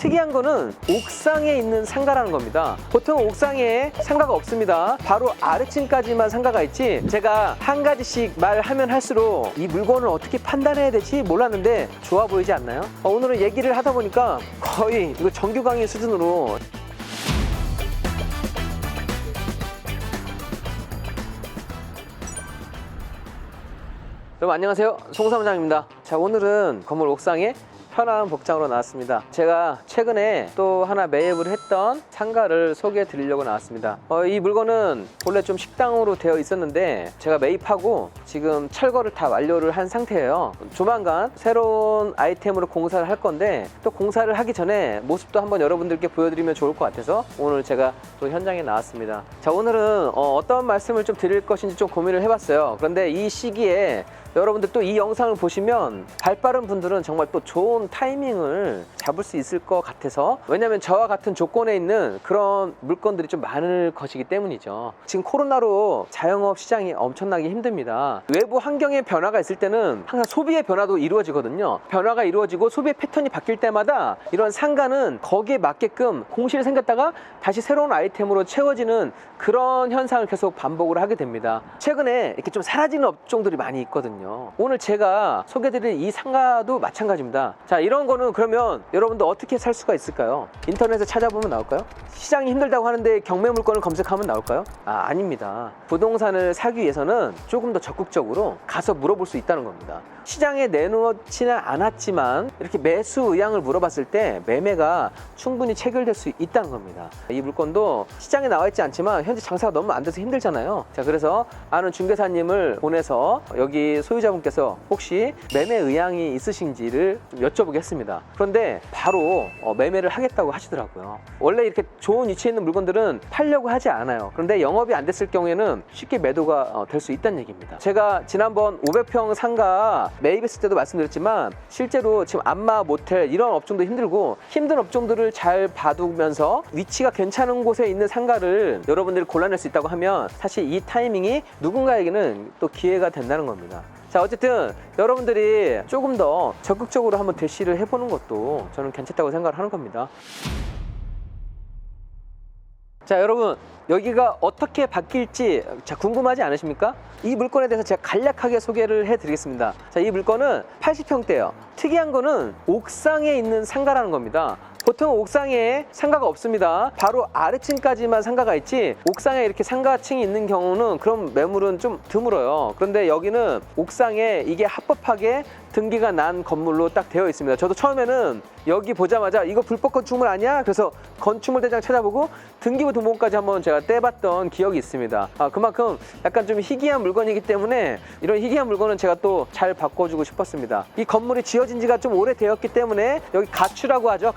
특이한 거는 옥상에 있는 상가라는 겁니다. 보통 옥상에 상가가 없습니다. 바로 아래층까지만 상가가 있지, 제가 한 가지씩 말하면 할수록 이 물건을 어떻게 판단해야 될지 몰랐는데 좋아 보이지 않나요? 오늘은 얘기를 하다 보니까 거의 이거 정규 강의 수준으로. 여러분 안녕하세요, 송 사무장입니다. 자, 오늘은 건물 옥상에 편한 복장으로 나왔습니다. 제가 최근에 또 하나 매입을 했던 상가를 소개해 드리려고 나왔습니다. 이 물건은 원래 좀 식당으로 되어 있었는데 제가 매입하고 지금 철거를 다 완료를 한 상태예요. 조만간 새로운 아이템으로 공사를 할 건데, 또 공사를 하기 전에 모습도 한번 여러분들께 보여드리면 좋을 것 같아서 오늘 제가 또 현장에 나왔습니다. 자, 오늘은 어떤 말씀을 좀 드릴 것인지 좀 고민을 해봤어요. 그런데 이 시기에 여러분들 또 이 영상을 보시면 발빠른 분들은 정말 또 좋은 타이밍을 잡을 수 있을 것 같아서, 왜냐면 저와 같은 조건에 있는 그런 물건들이 좀 많을 것이기 때문이죠. 지금 코로나로 자영업 시장이 엄청나게 힘듭니다. 외부 환경의 변화가 있을 때는 항상 소비의 변화도 이루어지거든요. 변화가 이루어지고 소비의 패턴이 바뀔 때마다 이런 상가는 거기에 맞게끔 공실이 생겼다가 다시 새로운 아이템으로 채워지는 그런 현상을 계속 반복을 하게 됩니다. 최근에 이렇게 좀 사라지는 업종들이 많이 있거든요. 오늘 제가 소개드릴 이 상가도 마찬가지입니다. 자, 이런 거는 그러면 여러분들 어떻게 살 수가 있을까요? 인터넷에 찾아보면 나올까요? 시장이 힘들다고 하는데 경매 물건을 검색하면 나올까요? 아닙니다. 부동산을 사기 위해서는 조금 더 적극적으로 가서 물어볼 수 있다는 겁니다. 시장에 내놓지는 않았지만 이렇게 매수 의향을 물어봤을 때 매매가 충분히 체결될 수 있다는 겁니다. 이 물건도 시장에 나와 있지 않지만 현재 장사가 너무 안 돼서 힘들잖아요. 자, 그래서 아는 중개사님을 보내서 여기 소유자분께서 혹시 매매 의향이 있으신지를 좀 여쭤보겠습니다. 그런데 바로 매매를 하겠다고 하시더라고요. 원래 이렇게 좋은 위치에 있는 물건들은 팔려고 하지 않아요. 그런데 영업이 안 됐을 경우에는 쉽게 매도가 될 수 있다는 얘기입니다. 제가 지난번 500평 상가 매입했을 때도 말씀드렸지만 실제로 지금 안마, 모텔 이런 업종도 힘들고 힘든 업종들을 잘 봐두면서 위치가 괜찮은 곳에 있는 상가를 여러분들이 골라낼 수 있다고 하면 사실 이 타이밍이 누군가에게는 또 기회가 된다는 겁니다. 자, 어쨌든 여러분들이 조금 더 적극적으로 한번 대시를 해보는 것도 저는 괜찮다고 생각을 하는 겁니다. 자, 여러분 여기가 어떻게 바뀔지 궁금하지 않으십니까? 이 물건에 대해서 제가 간략하게 소개를 해드리겠습니다. 자, 이 물건은 80평대예요. 특이한 거는 옥상에 있는 상가라는 겁니다. 보통 옥상에 상가가 없습니다. 바로 아래층까지만 상가가 있지, 옥상에 이렇게 상가층이 있는 경우는 그런 매물은 좀 드물어요. 그런데 여기는 옥상에 이게 합법하게 등기가 난 건물로 딱 되어 있습니다. 저도 처음에는 여기 보자마자 이거 불법 건축물 아니야? 그래서 건축물 대장 찾아보고 등기부 등본까지 한번 제가 떼봤던 기억이 있습니다. 그만큼 약간 좀 희귀한 물건이기 때문에 이런 희귀한 물건은 제가 또 잘 바꿔주고 싶었습니다. 이 건물이 지어진 지가 좀 오래되었기 때문에 여기 가추라고 하죠.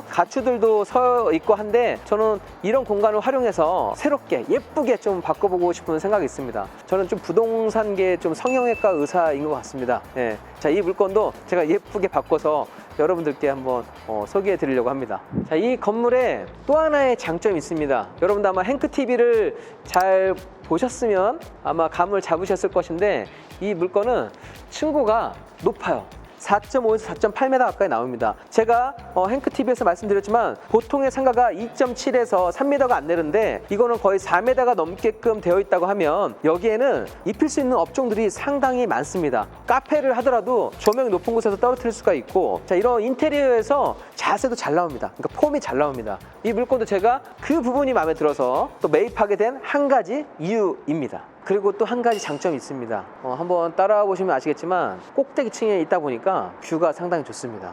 가추들도 서 있고 한데 저는 이런 공간을 활용해서 새롭게 예쁘게 좀 바꿔보고 싶은 생각이 있습니다. 저는 좀 부동산계 좀 성형외과 의사인 것 같습니다. 네. 자, 이 물건도 제가 예쁘게 바꿔서 여러분들께 한번 소개해 드리려고 합니다. 자, 이 건물에 또 하나의 장점이 있습니다. 여러분도 아마 행크TV를 잘 보셨으면 아마 감을 잡으셨을 것인데 이 물건은 층고가 높아요. 4.5에서 4.8m 가까이 나옵니다. 제가 행크TV에서 말씀드렸지만 보통의 상가가 2.7에서 3m가 안 되는데 이거는 거의 4m가 넘게끔 되어 있다고 하면 여기에는 입힐 수 있는 업종들이 상당히 많습니다. 카페를 하더라도 조명이 높은 곳에서 떨어뜨릴 수가 있고, 자, 이런 인테리어에서 자세도 잘 나옵니다. 그러니까 폼이 잘 나옵니다. 이 물건도 제가 그 부분이 마음에 들어서 또 매입하게 된 한 가지 이유입니다. 그리고 또 한 가지 장점이 있습니다. 한번 따라와 보시면 아시겠지만 꼭대기층에 있다 보니까 뷰가 상당히 좋습니다.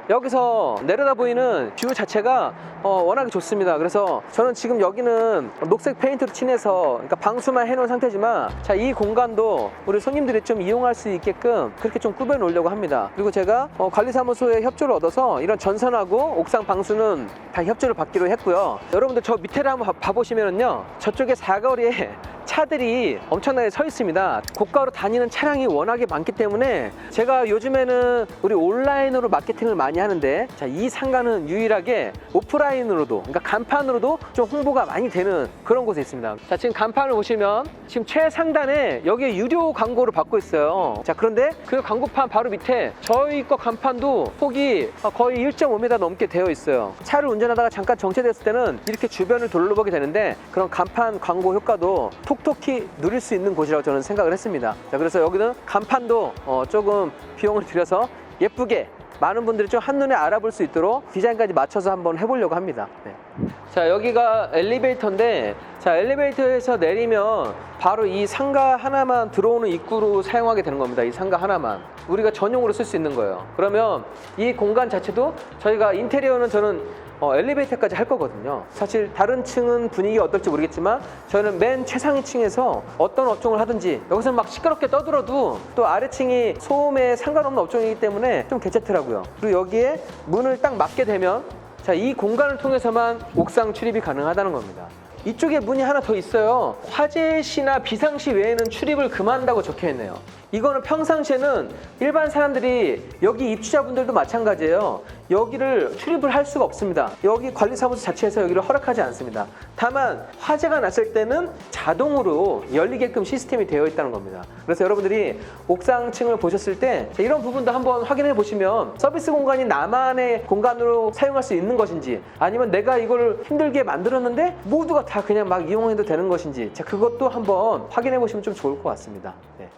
여기서 내려다 보이는 뷰 자체가 워낙에 좋습니다. 그래서 저는 지금 여기는 녹색 페인트로 칠해서 그러니까 방수만 해놓은 상태지만, 자, 이 공간도 우리 손님들이 좀 이용할 수 있게끔 그렇게 좀 꾸며 놓으려고 합니다. 그리고 제가 관리사무소의 협조를 얻어서 이런 전선하고 옥상 방수는 다 협조를 받기로 했고요. 여러분들 저 밑에를 한번 봐보시면은요, 저쪽에 사거리에 차들이 엄청나게 서 있습니다. 고가로 다니는 차량이 워낙에 많기 때문에 제가 요즘에는 우리 온라인으로 마케팅을 많이 하는데, 자, 이 상가는 유일하게 오프라인으로도, 그러니까 간판으로도 좀 홍보가 많이 되는 그런 곳에 있습니다. 자, 지금 간판을 보시면 지금 최상단에 여기에 유료 광고를 받고 있어요. 자, 그런데 그 광고판 바로 밑에 저희 거 간판도 폭이 거의 1.5m 넘게 되어 있어요. 차를 운전하다가 잠깐 정체됐을 때는 이렇게 주변을 둘러보게 되는데, 그런 간판 광고 효과도 톡톡히 누릴 수 있는 곳이라고 저는 생각을 했습니다. 자, 그래서 여기는 간판도 조금 비용을 들여서 예쁘게 많은 분들이 좀 한눈에 알아볼 수 있도록 디자인까지 맞춰서 한번 해보려고 합니다. 네. 자, 여기가 엘리베이터인데, 자, 엘리베이터에서 내리면 바로 이 상가 하나만 들어오는 입구로 사용하게 되는 겁니다. 이 상가 하나만 우리가 전용으로 쓸 수 있는 거예요. 그러면 이 공간 자체도 저희가 인테리어는 저는 엘리베이터까지 할 거거든요. 사실 다른 층은 분위기가 어떨지 모르겠지만 저는 맨 최상위 층에서 어떤 업종을 하든지, 여기서 막 시끄럽게 떠들어도 또 아래층이 소음에 상관없는 업종이기 때문에 좀 괜찮더라고요. 그리고 여기에 문을 딱 막게 되면, 자, 이 공간을 통해서만 옥상 출입이 가능하다는 겁니다. 이쪽에 문이 하나 더 있어요. 화재시나 비상시 외에는 출입을 금한다고 적혀 있네요. 이거는 평상시에는 일반 사람들이, 여기 입주자분들도 마찬가지예요. 여기를 출입을 할 수가 없습니다. 여기 관리사무소 자체에서 여기를 허락하지 않습니다. 다만 화재가 났을 때는 자동으로 열리게끔 시스템이 되어 있다는 겁니다. 그래서 여러분들이 옥상층을 보셨을 때 이런 부분도 한번 확인해 보시면, 서비스 공간이 나만의 공간으로 사용할 수 있는 것인지, 아니면 내가 이걸 힘들게 만들었는데 모두가 다 그냥 막 이용해도 되는 것인지, 자, 그것도 한번 확인해 보시면 좀 좋을 것 같습니다. 네.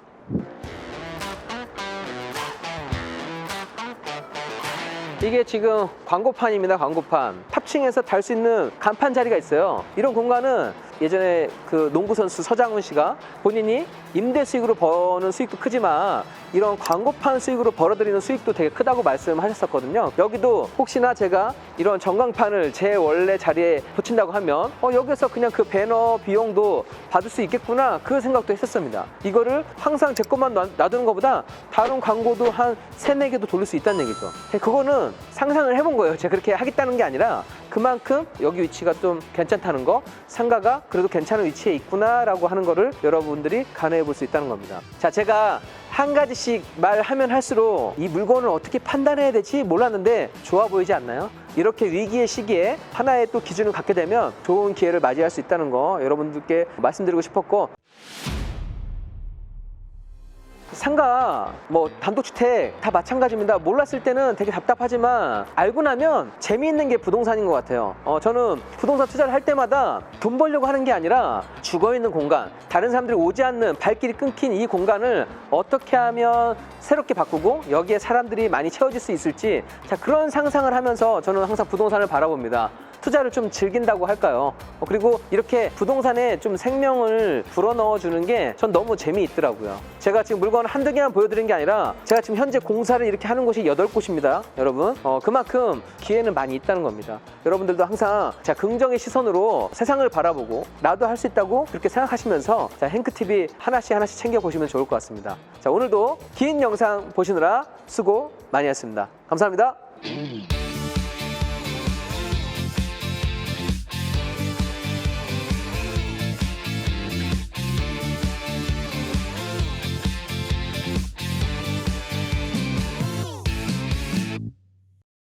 이게 지금 광고판입니다. 광고판. 탑층에서 달 수 있는 간판 자리가 있어요. 이런 공간은 예전에 그 농구 선수 서장훈 씨가 본인이 임대 수익으로 버는 수익도 크지만 이런 광고판 수익으로 벌어들이는 수익도 되게 크다고 말씀하셨었거든요. 여기도 혹시나 제가 이런 전광판을 제 원래 자리에 붙인다고 하면 여기서 그냥 그 배너 비용도 받을 수 있겠구나, 그 생각도 했었습니다. 이거를 항상 제 것만 놔두는 것보다 다른 광고도 한 3-4개도 돌릴 수 있다는 얘기죠. 그거는 상상을 해본 거예요. 제가 그렇게 하겠다는 게 아니라 그만큼 여기 위치가 좀 괜찮다는 거, 상가가 그래도 괜찮은 위치에 있구나 라고 하는 거를 여러분들이 가늠해 볼 수 있다는 겁니다. 자, 제가 한 가지씩 말하면 할수록 이 물건을 어떻게 판단해야 될지 몰랐는데 좋아 보이지 않나요? 이렇게 위기의 시기에 하나의 또 기준을 갖게 되면 좋은 기회를 맞이할 수 있다는 거 여러분들께 말씀드리고 싶었고, 상가, 뭐 단독주택 다 마찬가지입니다. 몰랐을 때는 되게 답답하지만 알고 나면 재미있는 게 부동산인 것 같아요. 저는 부동산 투자를 할 때마다 돈 벌려고 하는 게 아니라 죽어있는 공간, 다른 사람들이 오지 않는, 발길이 끊긴 이 공간을 어떻게 하면 새롭게 바꾸고 여기에 사람들이 많이 채워질 수 있을지, 자, 그런 상상을 하면서 저는 항상 부동산을 바라봅니다. 투자를 좀 즐긴다고 할까요? 그리고 이렇게 부동산에 좀 생명을 불어넣어 주는 게 전 너무 재미있더라고요. 제가 지금 물건 한두 개만 보여드린 게 아니라 제가 지금 현재 공사를 이렇게 하는 곳이 8곳입니다. 여러분, 그만큼 기회는 많이 있다는 겁니다. 여러분들도 항상 자, 긍정의 시선으로 세상을 바라보고 나도 할 수 있다고 그렇게 생각하시면서 자, 행크TV 하나씩 챙겨보시면 좋을 것 같습니다. 자, 오늘도 긴 영상 보시느라 수고 많이 했습니다. 감사합니다.